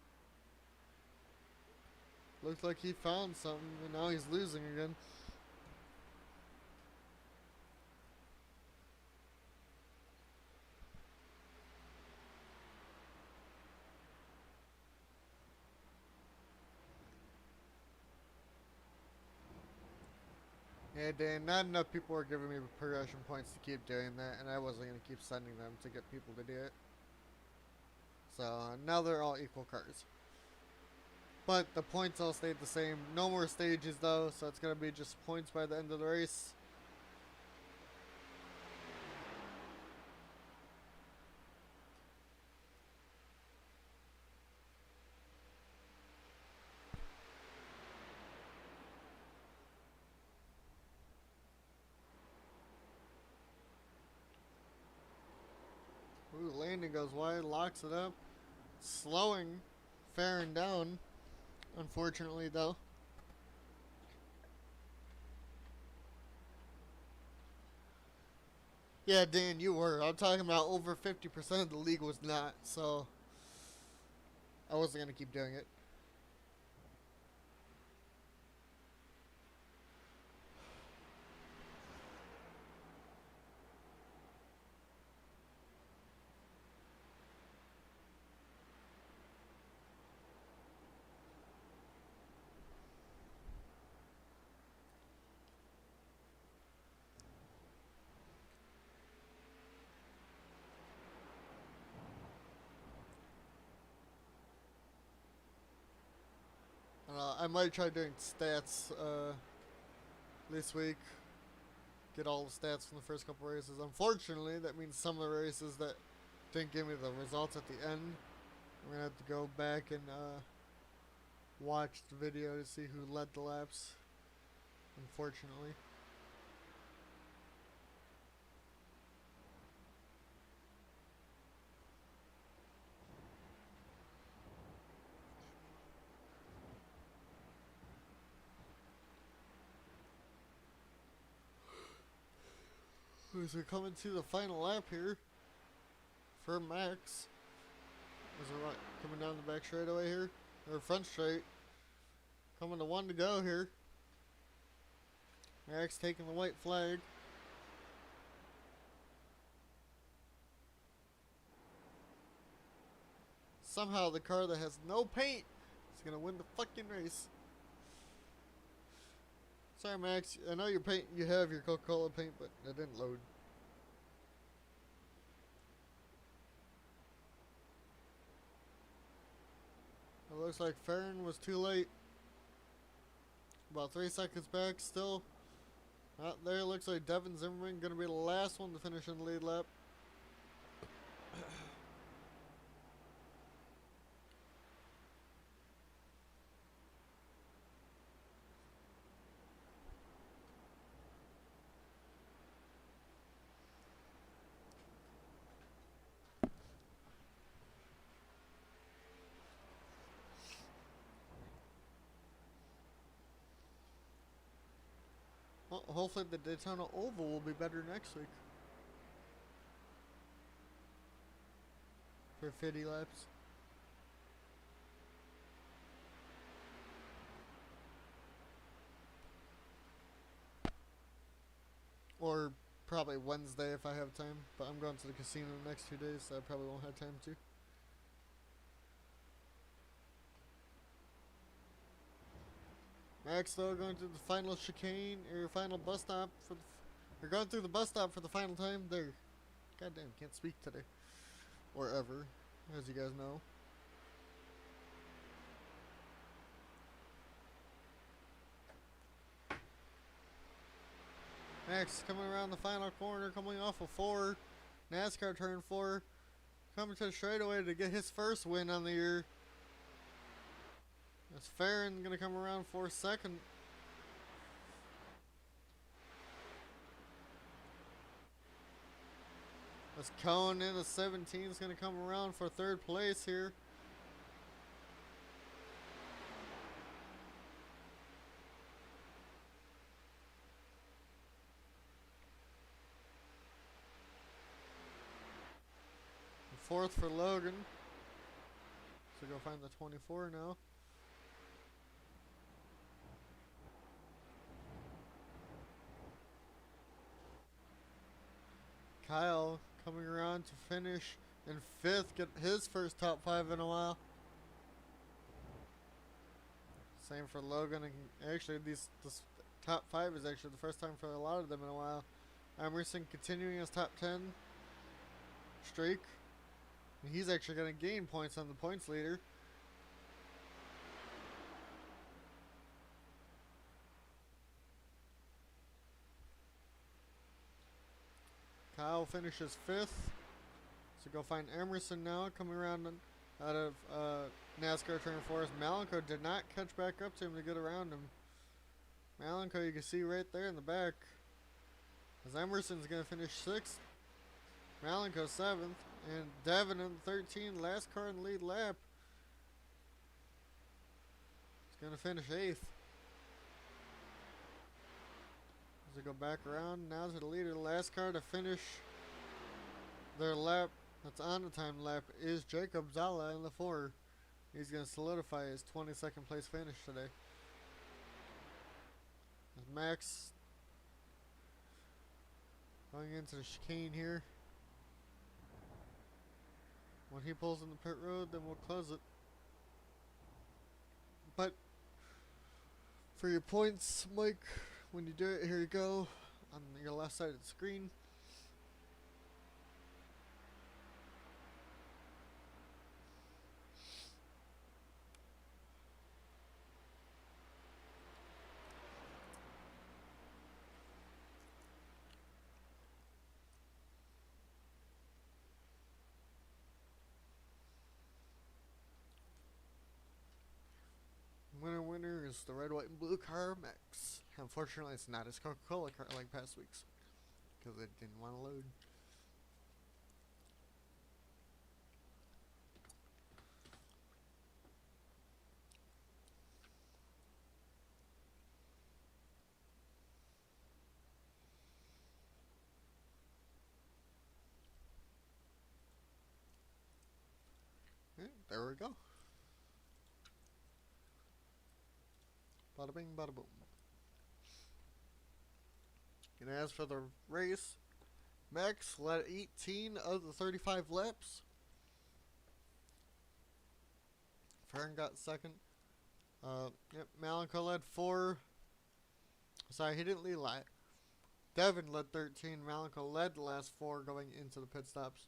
Looked like he found something, and now he's losing again. Yeah, Dan, not enough people were giving me progression points to keep doing that, and I wasn't going to keep sending them to get people to do it. So, now they're all equal cars. But the points all stayed the same. No more stages though, so it's going to be just points by the end of the race. Ooh, Landen goes wide, locks it up. Slowing Faron down, unfortunately though. Yeah, Dan, you were. I'm talking about over 50% of the league was not, so I wasn't going to keep doing it. I might try doing stats this week. Get all the stats from the first couple races. Unfortunately, that means some of the races that didn't give me the results at the end, I'm going to have to go back and watch the video to see who led the laps, unfortunately. As we're coming to the final lap here for Max. As we're coming down the back straightaway here, or front straight. Coming to 1 to go here. Max taking the white flag. Somehow the car that has no paint is gonna win the fucking race. Sorry, Max. I know your paint. You have your Coca-Cola paint, but it didn't load. It looks like Faron was too late. About 3 seconds back still. Out there, looks like Devin Zimmerman gonna be the last one to finish in the lead lap. Well, hopefully the Daytona Oval will be better next week for 50 laps. Or probably Wednesday if I have time, but I'm going to the casino the next 2 days, so I probably won't have time to. Max though going through the final chicane, or final bus stop for the, we're going through the bus stop for the final time there. Goddamn, can't speak today. Or ever, as you guys know. Max coming around the final corner, coming off of 4. NASCAR turn 4. Coming to the straightaway to get his first win on the year. That's Faron going to come around for second. That's Cohen in the 17 is going to come around for third place here. Fourth for Logan. So go find the 24 now. Kyle coming around to finish in 5th, get his first top 5 in a while. Same for Logan, and actually this top 5 is actually the first time for a lot of them in a while. Emerson continuing his top 10 streak. And he's actually going to gain points on the points leader. Kyle finishes 5th. So go find Emerson now, coming around out of NASCAR turn 4. Malenko did not catch back up to him to get around him. Malenko you can see right there in the back. As Emerson's going to finish 6th. Malenko 7th. And Devin in 13, last car in the lead lap. He's going to finish 8th. As they go back around, now to the leader. The last car to finish their lap, that's on the time lap, is Jacob Szala in the 4. He's going to solidify his 22nd place finish today. As Max going into the chicane here. When he pulls in the pit road, then we'll close it. But for your points, Mike, when you do it, here you go on your left side of the screen. Winner is the red, white, and blue car, Max. Unfortunately, it's not his Coca-Cola car like past weeks, because it didn't want to load. Yeah, there we go. Bada bing, bada boom. And as for the race, Max led 18 of the 35 laps. Faron got second. Malenko led 4. Sorry, he didn't lead lap. Devin led 13. Malenko led the last 4 going into the pit stops.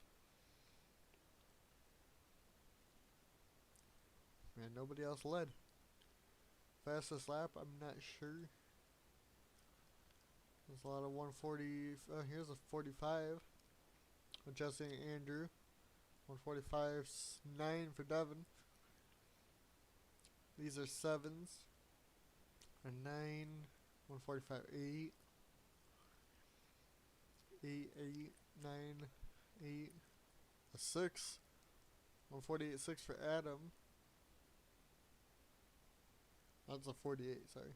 And nobody else led. Fastest lap, I'm not sure. There's a lot of 140. Here's a 45 with Jesse and Andrew. 145.9 for Devin. These are 7s. A 9. 145.8. 8, 8, 9, 8. A 6. 148.6 for Adam. That's a 48, sorry.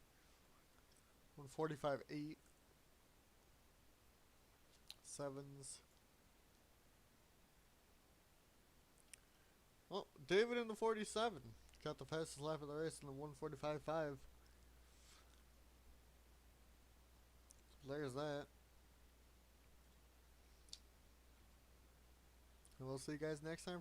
145.8. 7s. Well, David in the 47. Got the fastest lap of the race in the 145.5. So there's that. And we'll see you guys next time.